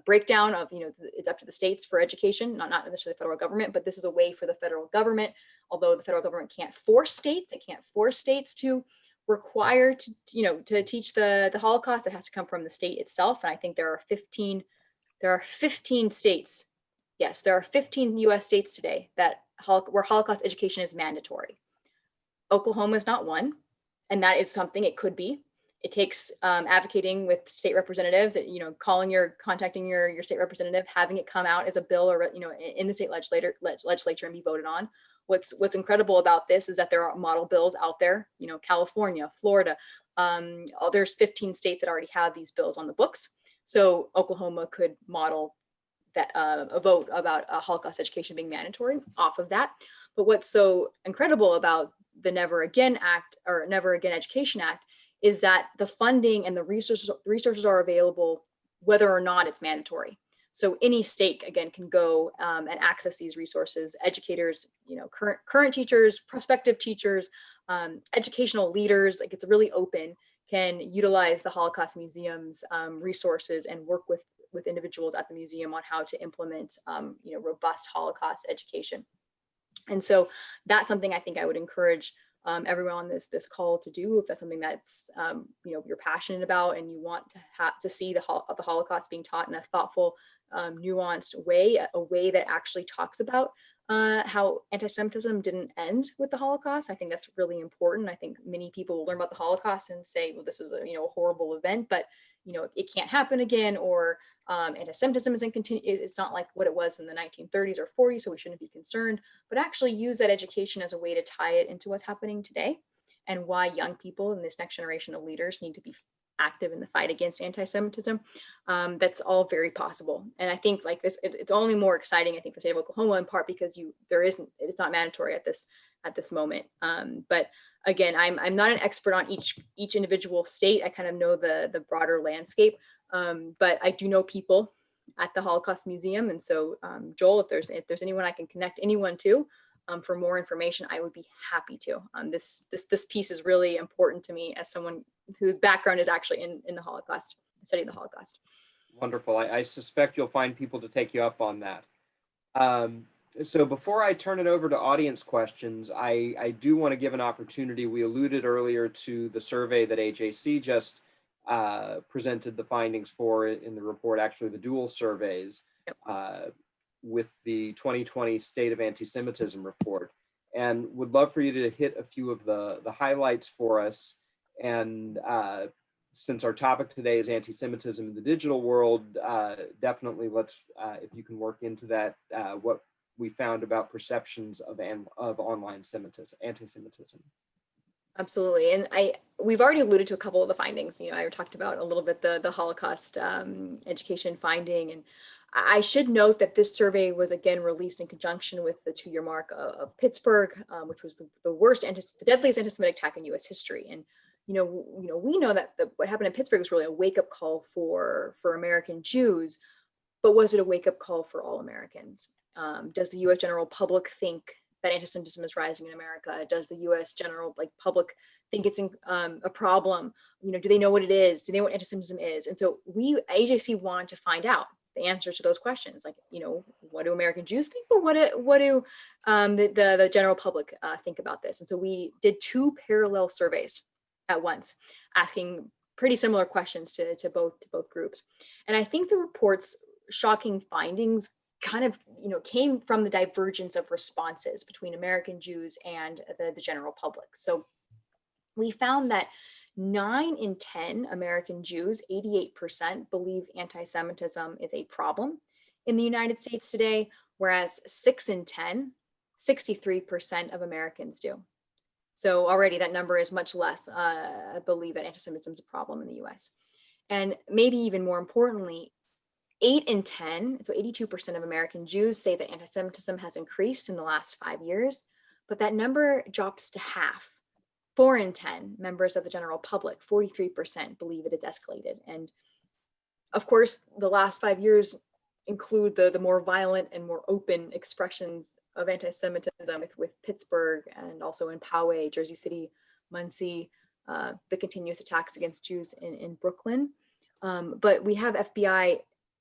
breakdown of, it's up to the states for education, not necessarily the federal government, but this is a way for the federal government, although the federal government can't force states to required to teach the Holocaust, that has to come from the state itself. And I think there are 15 states. Yes, there are 15 US states today where Holocaust education is mandatory. Oklahoma is not one, and that is something it could be. It takes advocating with state representatives, contacting your state representative, having it come out as a bill or in the state legislature and be voted on. What's incredible about this is that there are model bills out there. California, Florida. There's 15 states that already have these bills on the books. So Oklahoma could model that a vote about Holocaust education being mandatory off of that. But what's so incredible about the Never Again Act, or Never Again Education Act, is that the funding and the resources are available whether or not it's mandatory. So any state, again, can go and access these resources. Educators, current teachers, prospective teachers, educational leaders, like, it's really open, can utilize the Holocaust Museum's resources and work with individuals at the museum on how to implement robust Holocaust education. And so that's something I think I would encourage everyone on this call to do, if that's something that's you're passionate about and you want to see the Holocaust being taught in a thoughtful, nuanced way, a way that actually talks about how anti-Semitism didn't end with the Holocaust. I think that's really important. I think many people will learn about the Holocaust and say, well, this was a horrible event, but it can't happen again, or anti-Semitism isn't it's not like what it was in the 1930s or 40s, so we shouldn't be concerned. But actually use that education as a way to tie it into what's happening today, and why young people in this next generation of leaders need to be active in the fight against anti-Semitism. That's all very possible. And I think it's only more exciting, I think, for the state of Oklahoma, in part because it's not mandatory at this moment. But again, I'm not an expert on each individual state. I kind of know the broader landscape, but I do know people at the Holocaust Museum. And so Joel, if there's anyone I can connect anyone to for more information, I would be happy to. This piece is really important to me as someone whose background is actually in the Holocaust, studying the Holocaust. Wonderful. I suspect you'll find people to take you up on that. So before I turn it over to audience questions, I do want to give an opportunity. We alluded earlier to the survey that AJC just presented the findings for in the report, actually the dual surveys. Yep. With the 2020 State of Anti-Semitism report, and would love for you to hit a few of the highlights for us. And since our topic today is anti-Semitism in the digital world, definitely let's, if you can work into that, what we found about perceptions of online anti-Semitism. Absolutely. And we've already alluded to a couple of the findings. I talked about a little bit the Holocaust education finding. And I should note that this survey was again released in conjunction with the 2-year mark of Pittsburgh, which was the deadliest anti-Semitic attack in U.S. history. And we know that what happened in Pittsburgh was really a wake-up call for American Jews, but was it a wake-up call for all Americans? Does the U.S. general public think that anti-Semitism is rising in America? Does the U.S. general public think it's a problem? Do they know what it is? Do they know what anti-Semitism is? And so AJC wanted to find out the answers to those questions. What do American Jews think? But what do the general public think about this? And so we did 2 parallel surveys at once, asking pretty similar questions to both groups. And I think the report's shocking findings kind of came from the divergence of responses between American Jews and the general public. So we found that 9 in 10 American Jews, 88%, believe anti-Semitism is a problem in the United States today, whereas 6 in 10, 63% of Americans do. So already that number is much less believe that anti-Semitism is a problem in the US. And maybe even more importantly, 8 in 10, so 82% of American Jews say that anti-Semitism has increased in the last 5 years, but that number drops to half. 4 in 10 members of the general public, 43%, believe it has escalated. And of course, the last 5 years include the more violent and more open expressions of anti-Semitism with Pittsburgh and also in Poway, Jersey City, Muncie, the continuous attacks against Jews in Brooklyn. But we have FBI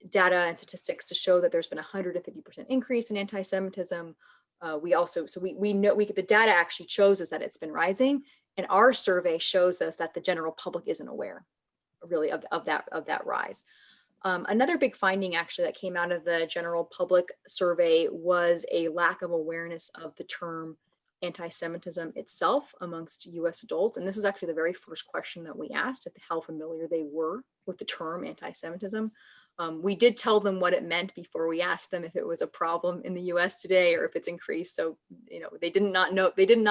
data and statistics to show that there's been a 150% increase in anti-Semitism. We know the data actually shows us that it's been rising. And our survey shows us that the general public isn't aware really of that rise. Another big finding actually that came out of the general public survey was a lack of awareness of the term anti-Semitism itself amongst U.S. adults. And this is actually the very first question that we asked, how familiar they were with the term anti-Semitism. We did tell them what it meant before we asked them if it was a problem in the U.S. today or if it's increased. So, they did not know, they didn't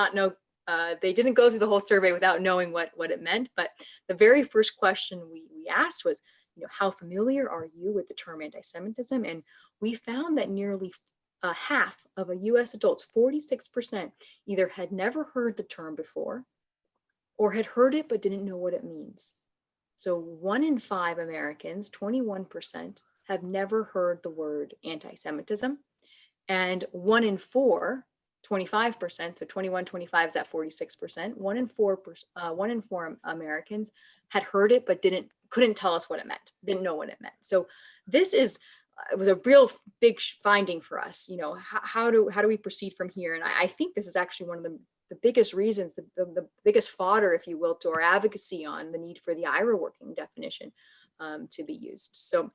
go through the whole survey without knowing what it meant. But the very first question we asked was, how familiar are you with the term anti-Semitism? And we found that nearly half of U.S. adults, 46%, either had never heard the term before or had heard it but didn't know what it means. So 1 in 5 Americans, 21%, have never heard the word anti-Semitism. And 1 in 4, 25%, so 21, 25 is at 46%. 1 in 4 Americans had heard it but couldn't tell us what it meant, didn't know what it meant. So it was a real big finding for us. How do we proceed from here? And I think this is actually one of the biggest reasons, the biggest fodder, if you will, to our advocacy on the need for the IRA working definition to be used. So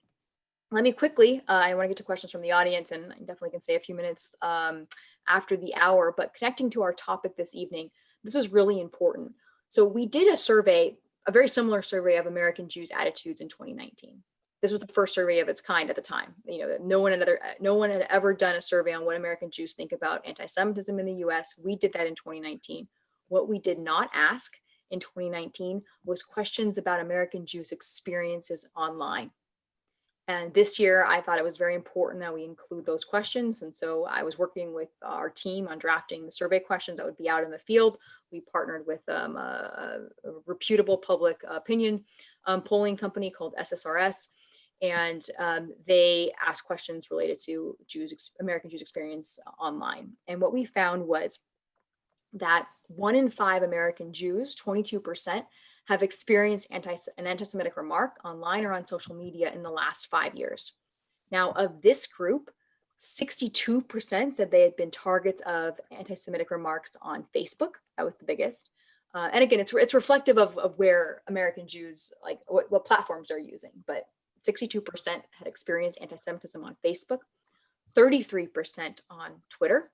let me quickly, I want to get to questions from the audience, and I definitely can say a few minutes after the hour, but connecting to our topic this evening, this was really important. So we did a survey, a very similar survey of American Jews' attitudes in 2019. This was the first survey of its kind at the time. No one had ever done a survey on what American Jews think about anti-Semitism in the U.S. We did that in 2019. What we did not ask in 2019 was questions about American Jews' experiences online. And this year, I thought it was very important that we include those questions. And so I was working with our team on drafting the survey questions that would be out in the field. We partnered with a reputable public opinion polling company called SSRS. And they asked questions related to American Jews' experience online. And what we found was that 1 in 5 American Jews, 22%, have experienced an anti-Semitic remark online or on social media in the last 5 years. Now, of this group, 62% said they had been targets of anti-Semitic remarks on Facebook. That was the biggest. And again, it's reflective of where American Jews, like what platforms they're using. But 62% had experienced anti-Semitism on Facebook, 33% on Twitter,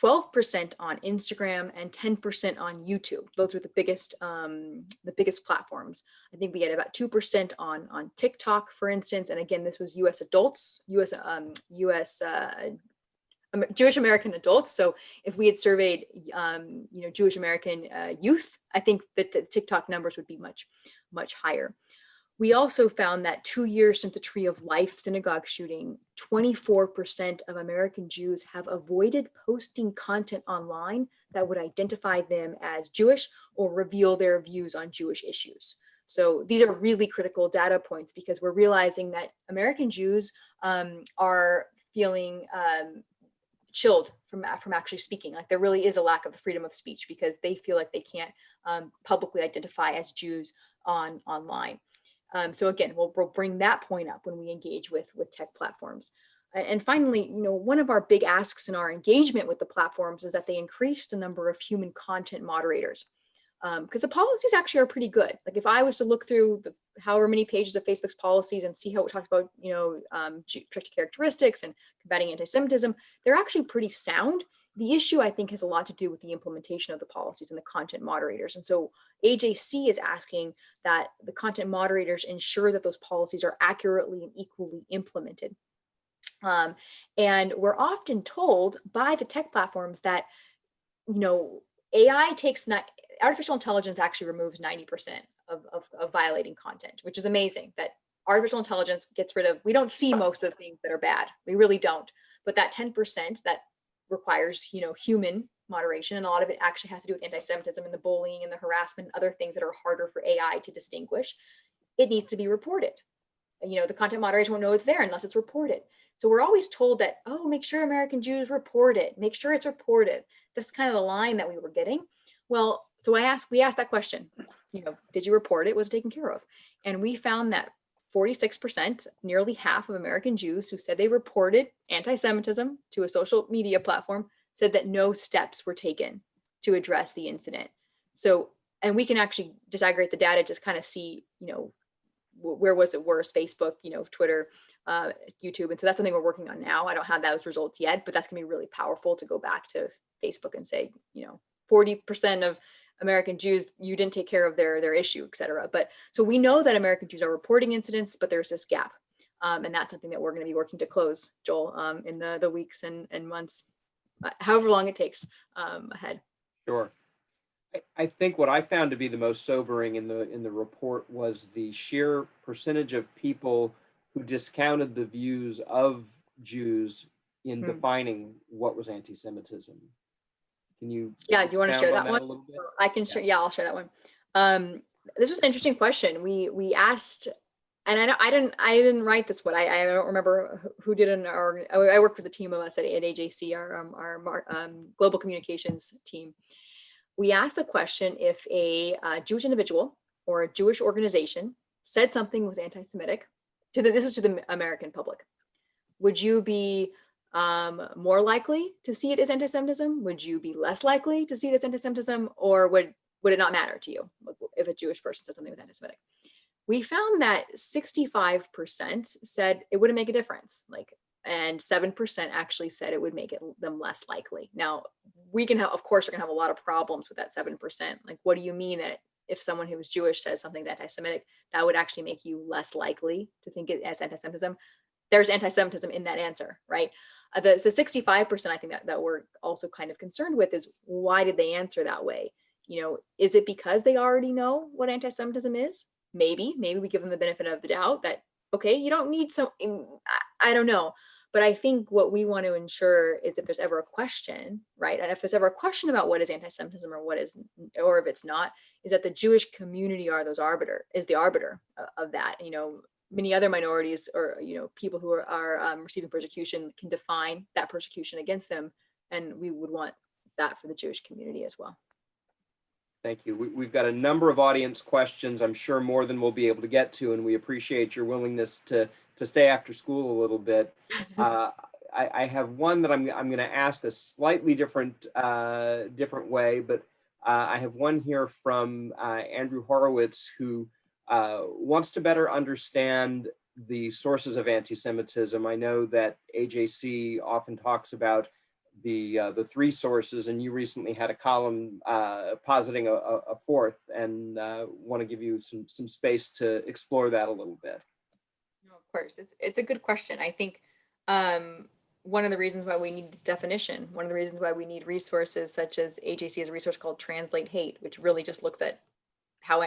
12% on Instagram, and 10% on YouTube. Those were the biggest platforms. I think we had about 2% on TikTok, for instance. And again, this was U.S. adults, Jewish American adults. So if we had surveyed, Jewish American youth, I think that the TikTok numbers would be much, much higher. We also found that 2 years since the Tree of Life synagogue shooting, 24% of American Jews have avoided posting content online that would identify them as Jewish or reveal their views on Jewish issues. So these are really critical data points because we're realizing that American Jews are feeling chilled from actually speaking. Like there really is a lack of freedom of speech because they feel like they can't publicly identify as Jews online. So again, we'll bring that point up when we engage with tech platforms. And finally, one of our big asks in our engagement with the platforms is that they increase the number of human content moderators. Because the policies actually are pretty good. Like if I was to look through however many pages of Facebook's policies and see how it talks about, protected characteristics and combating anti-Semitism, they're actually pretty sound. The issue, I think, has a lot to do with the implementation of the policies and the content moderators. And so AJC is asking that the content moderators ensure that those policies are accurately and equally implemented. And we're often told by the tech platforms that, artificial intelligence actually removes 90% of violating content, which is amazing that artificial intelligence gets rid of, we don't see most of the things that are bad. We really don't. But that 10% that requires, human moderation, and a lot of it actually has to do with anti-Semitism and the bullying and the harassment and other things that are harder for AI to distinguish. It needs to be reported. The content moderators won't know it's there unless it's reported. So we're always told that, make sure American Jews report it. Make sure it's reported. That's kind of the line that we were getting. Well, so we asked that question, did you report it? Was it taken care of? And we found that 46%, nearly half of American Jews who said they reported anti-Semitism to a social media platform said that no steps were taken to address the incident. So, and we can actually disaggregate the data, just kind of see, where was it worse, Facebook, Twitter, YouTube. And so that's something we're working on now. I don't have those results yet, but that's gonna be really powerful to go back to Facebook and say, 40% of American Jews, you didn't take care of their issue, et cetera. But so we know that American Jews are reporting incidents, but there's this gap. And that's something that we're going to be working to close, Joel, in the weeks and months, however long it takes ahead. Sure. I think what I found to be the most sobering in the report was the sheer percentage of people who discounted the views of Jews in defining what was anti-Semitism. Can you? Yeah, do you want to share that one? A little bit? I can share. Yeah, I'll share that one. This was an interesting question. We asked, and I didn't write this one. I don't remember who did it. I worked with a team of us at AJC, our global communications team. We asked the question: if a Jewish individual or a Jewish organization said something was anti-Semitic, this is to the American public, would you be more likely to see it as anti-Semitism? Would you be less likely to see it as anti-Semitism, or would it not matter to you if a Jewish person said something was anti-Semitic? We found that 65% said it wouldn't make a difference, and 7% actually said it would make them less likely. Now, we can have, of course, we're gonna have a lot of problems with that 7%. Like, what do you mean that if someone who is Jewish says something's anti-Semitic, that would actually make you less likely to think it as anti-Semitism? There's anti-Semitism in that answer, right? The 65% I think that we're also kind of concerned with is, why did they answer that way? Is it because they already know what anti-Semitism is? Maybe we give them the benefit of the doubt that, okay, you don't need some, I don't know. But I think what we want to ensure is, if there's ever a question, right? And if there's ever a question about what is anti-Semitism or if it's not, is that the Jewish community is the arbiter of that. Many other minorities or people who are receiving persecution can define that persecution against them, and we would want that for the Jewish community as well. Thank you. We've got a number of audience questions. I'm sure more than we'll be able to get to, and we appreciate your willingness to stay after school a little bit. I have one that I'm going to ask a slightly different way, but I have one here from Andrew Horowitz, who wants to better understand the sources of anti-Semitism. I know that AJC often talks about the three sources, and you recently had a column positing a fourth, and want to give you some space to explore that a little bit. No, of course, it's a good question. I think one of the reasons why we need this definition, one of the reasons why we need resources such as AJC has a resource called Translate Hate, which really just looks at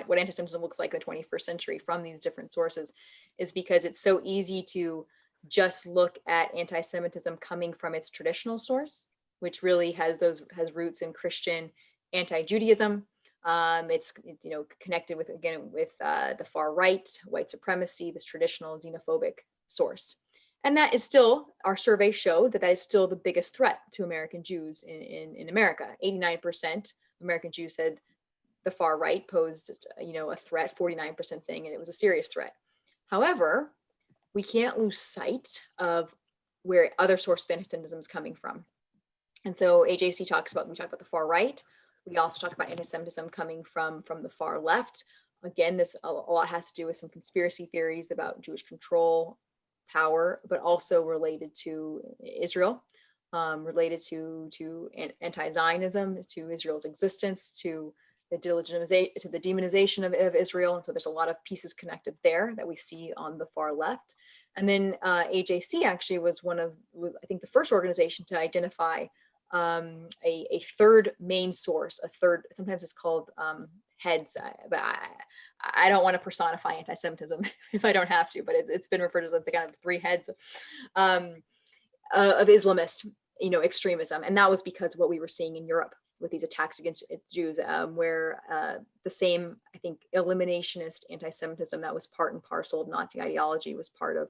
what anti-Semitism looks like in the 21st century from these different sources, is because it's so easy to just look at anti-Semitism coming from its traditional source, which really has roots in Christian anti-Judaism. It's connected with the far right, white supremacy, this traditional xenophobic source. And that is still, our survey showed that is still the biggest threat to American Jews in America. 89% American Jews said the far right posed a threat, 49% saying it was a serious threat. However, we can't lose sight of where other sources of anti-Semitism is coming from. And so AJC we talk about the far right. We also talk about anti-Semitism coming from the far left. Again, this a lot has to do with some conspiracy theories about Jewish control, power, but also related to Israel, related to anti-Zionism, to Israel's existence, to the demonization of Israel. And so there's a lot of pieces connected there that we see on the far left. And then AJC actually was I think the first organization to identify a third main source, sometimes it's called heads, but I don't want to personify anti-Semitism if I don't have to, but it's been referred to as the kind of three heads of Islamist, extremism. And that was because of what we were seeing in Europe with these attacks against Jews, where the same, I think, eliminationist anti-Semitism that was part and parcel of Nazi ideology was part of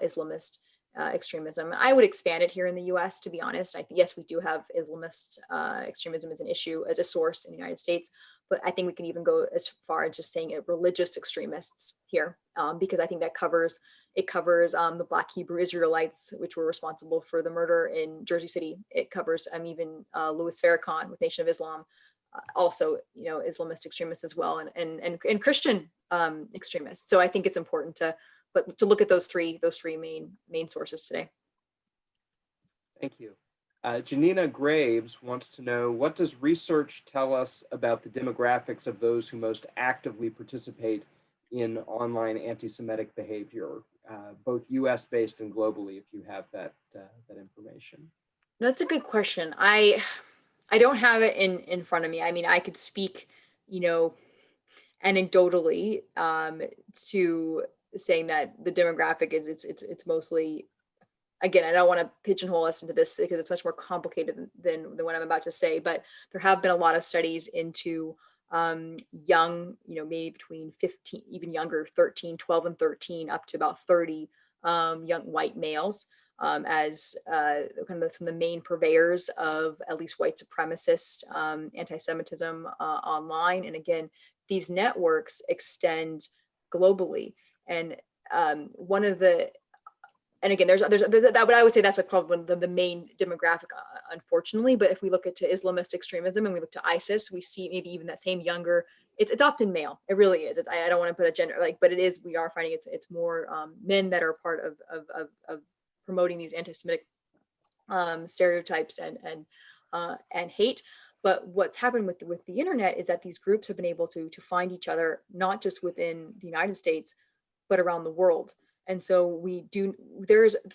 Islamist extremism. I would expand it here in the U.S., to be honest. Yes, we do have Islamist extremism as an issue, as a source in the United States, but I think we can even go as far as just saying it religious extremists here, because I think that covers the Black Hebrew Israelites, which were responsible for the murder in Jersey City. It covers even Louis Farrakhan with Nation of Islam, also, Islamist extremists as well, and Christian extremists. So I think it's important to look at those three main sources today. Thank you. Janina Graves wants to know, what does research tell us about the demographics of those who most actively participate in online anti-Semitic behavior, both US based and globally, if you have that information? That's a good question. I don't have it in front of me. I mean, I could speak, anecdotally to saying that the demographic is it's mostly, again, I don't want to pigeonhole us into this because it's much more complicated than what I'm about to say, but there have been a lot of studies into young, maybe between 15, even younger, 12 and 13, up to about 30 young white males as kind of some of the main purveyors of at least white supremacist anti-Semitism online. And again, these networks extend globally. And one of the, and again, there's that, but I would say that's like probably the main demographic, unfortunately. But if we look at Islamist extremism and we look to ISIS, we see maybe even that same younger. It's often male. It really is. I don't want to put a gender but it is. We are finding it's more men that are part of promoting these anti-Semitic stereotypes and hate. But what's happened with the internet is that these groups have been able to find each other, not just within the United States, but around the world. And so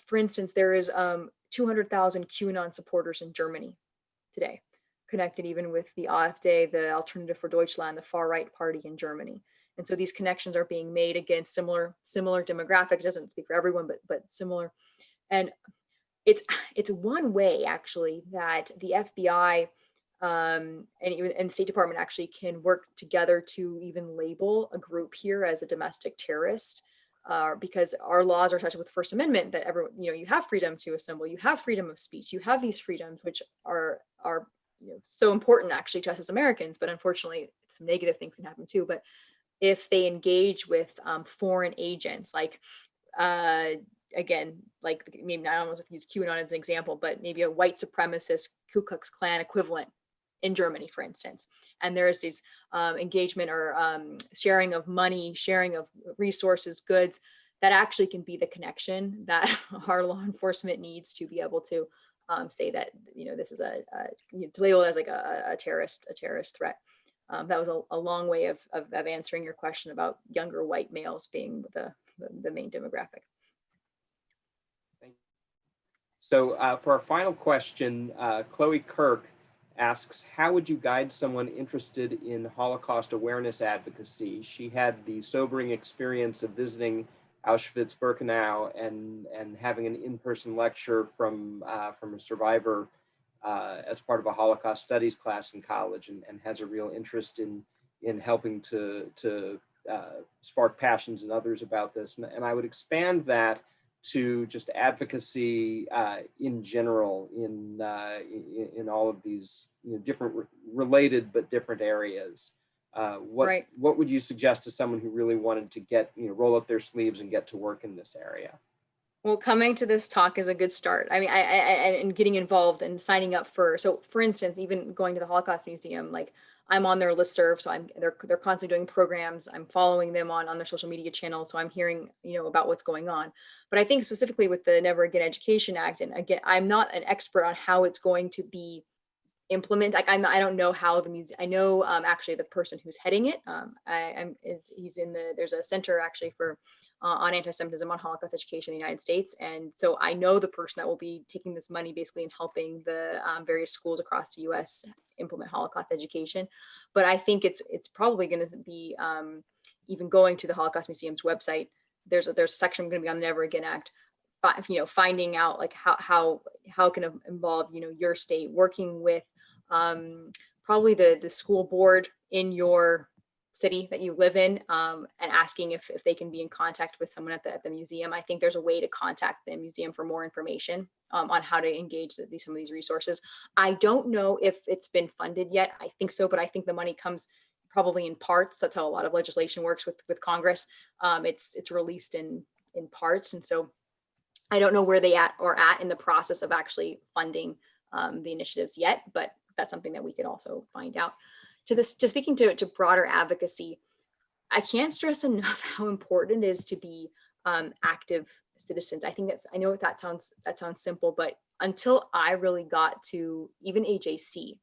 for instance, there is 200,000 QAnon supporters in Germany today, connected even with the AfD, the Alternative for Deutschland, the far right party in Germany. And so these connections are being made against similar demographic. It doesn't speak for everyone, but similar. And it's one way actually that the FBI and the State Department actually can work together to even label a group here as a domestic terrorist. Because our laws are such with First Amendment that everyone, you have freedom to assemble, you have freedom of speech, you have these freedoms, which are so important actually to us as Americans, but unfortunately some negative things can happen too. But if they engage with foreign agents, like again, like maybe I don't know if you use QAnon as an example, but maybe a white supremacist Ku Klux Klan equivalent in Germany, for instance, and there's these engagement or sharing of money, sharing of resources, goods, that actually can be the connection that our law enforcement needs to be able to say that this is to label it as like a terrorist threat. That was a long way of answering your question about younger white males being the main demographic. Thank you. So for our final question, Chloe Kirk asks, how would you guide someone interested in Holocaust awareness advocacy? She had the sobering experience of visiting Auschwitz-Birkenau and having an in-person lecture from a survivor as part of a Holocaust studies class in college, and has a real interest in helping to spark passions in others about this. And I would expand that to just advocacy in general in all of these different related but different areas. What would you suggest to someone who really wanted to get roll up their sleeves and get to work in this area? Well, coming to this talk is a good start. I mean, and getting involved and signing up for instance, even going to the Holocaust Museum, like I'm on their listserv, so they're constantly doing programs. I'm following them on their social media channels, so I'm hearing about what's going on. But I think specifically with the Never Again Education Act, and again, I'm not an expert on how it's going to be implemented. Like I don't know how the museum. I know actually the person who's heading it. There's a center actually for on anti-Semitism, on Holocaust education in the United States. And so I know the person that will be taking this money basically and helping the various schools across the US implement Holocaust education. But I think it's probably going to be even going to the Holocaust Museum's website. There's a section going to be on the Never Again Act, finding out like how can it involve, your state, working with probably the school board in your city that you live in, and asking if they can be in contact with someone at the museum. I think there's a way to contact the museum for more information on how to engage some of these resources. I don't know if it's been funded yet. I think so, but I think the money comes probably in parts. That's how a lot of legislation works with Congress. It's released in parts, and so I don't know where they are at in the process of actually funding the initiatives yet, but that's something that we could also find out. to speaking to broader advocacy, I can't stress enough how important it is to be active citizens. I know that sounds simple, but until I really got to even AJC,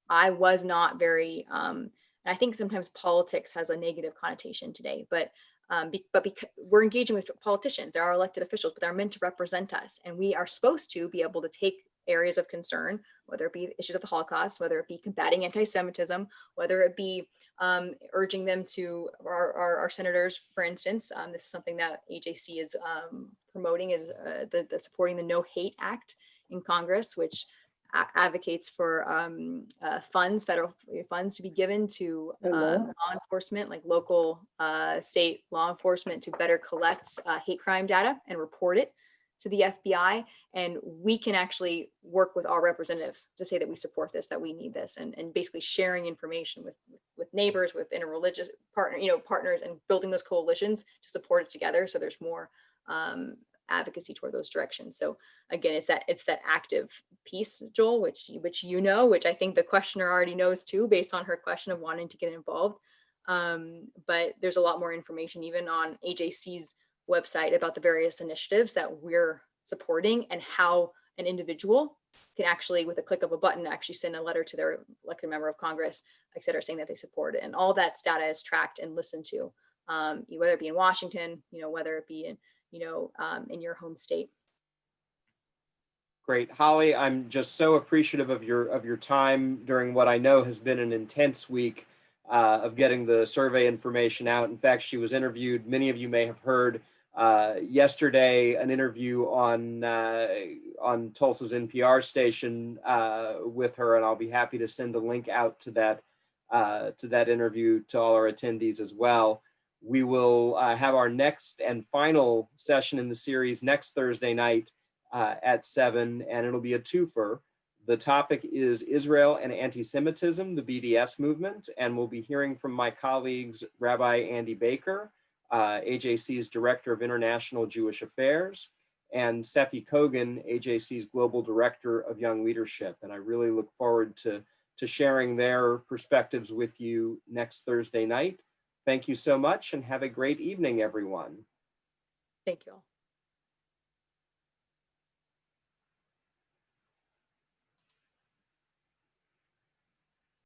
I was not very, and I think sometimes politics has a negative connotation today, but because we're engaging with politicians, they're our elected officials, but they're meant to represent us. And we are supposed to be able to take areas of concern, whether it be issues of the Holocaust, whether it be combating anti-Semitism, whether it be urging them to our senators, for instance. This is something that AJC is promoting, is the supporting the No Hate Act in Congress, which advocates for federal funds to be given to law enforcement, like local, state law enforcement, to better collect hate crime data and report it to the FBI. And we can actually work with our representatives to say that we support this, that we need this, and basically sharing information with neighbors, with interreligious partners, and building those coalitions to support it together. So there's more advocacy toward those directions. So again, it's that active piece, Joel, which which I think the questioner already knows too, based on her question of wanting to get involved. But there's a lot more information even on AJC's website about the various initiatives that we're supporting, and how an individual can actually, with a click of a button, actually send a letter to their elected member of Congress, et cetera, saying that they support it. And all that data is tracked and listened to, whether it be in Washington, whether it be in in your home state. Great. Holly, I'm just so appreciative of your time during what I know has been an intense week of getting the survey information out. In fact, she was interviewed, many of you may have heard yesterday, an interview on Tulsa's NPR station with her, and I'll be happy to send a link out to that interview to all our attendees as well. We will have our next and final session in the series next Thursday night at 7, and it'll be a twofer. The topic is Israel and Anti-Semitism, the BDS movement, and we'll be hearing from my colleagues, Rabbi Andy Baker, AJC's Director of International Jewish Affairs, and Seffi Kogan, AJC's Global Director of Young Leadership. And I really look forward to sharing their perspectives with you next Thursday night. Thank you so much, and have a great evening, everyone. Thank you all.